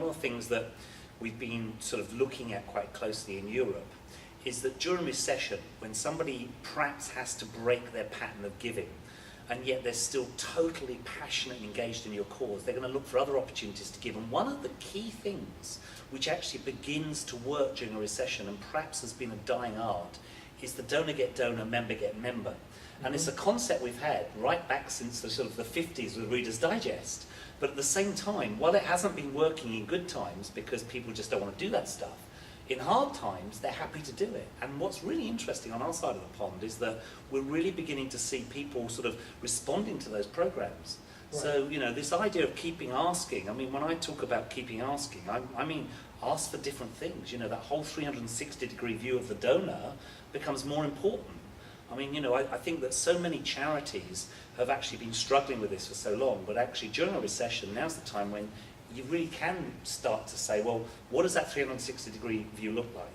of the things that we've been sort of looking at quite closely in Europe is that during recession, when somebody perhaps has to break their pattern of giving, and yet they're still totally passionate and engaged in your cause, they're going to look for other opportunities to give. And one of the key things which actually begins to work during a recession, and perhaps has been a dying art, is the donor get donor, member get member. And it's a concept we've had right back since the sort of the 50s with Reader's Digest. But at the same time, while it hasn't been working in good times because people just don't want to do that stuff, in hard times, they're happy to do it. And what's really interesting on our side of the pond is that we're really beginning to see people sort of responding to those programs. Right. So, you know, this idea of keeping asking, I mean, when I talk about keeping asking, I mean, ask for different things. You know, that whole 360-degree view of the donor becomes more important. I mean, you know, I think that so many charities have actually been struggling with this for so long, but actually during a recession, now's the time when you really can start to say, well, what does that 360-degree view look like?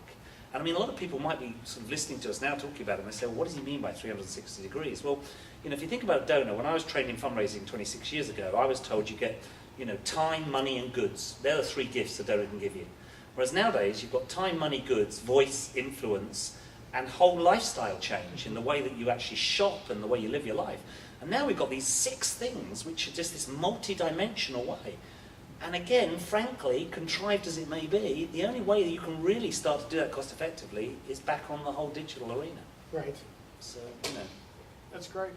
And I mean, a lot of people might be sort of listening to us now talking about it, and they say, well, what does he mean by 360 degrees? Well, you know, if you think about a donor, when I was trained in fundraising 26 years ago, I was told you get, you know, time, money, and goods. They're the three gifts a donor can give you. Whereas nowadays, you've got time, money, goods, voice, influence, and whole lifestyle change in the way that you actually shop and the way you live your life. And now we've got these 6 things, which are just this multi-dimensional way. And again, frankly, contrived as it may be, the only way that you can really start to do that cost effectively is back on the whole digital arena. Right. So, you know. That's great.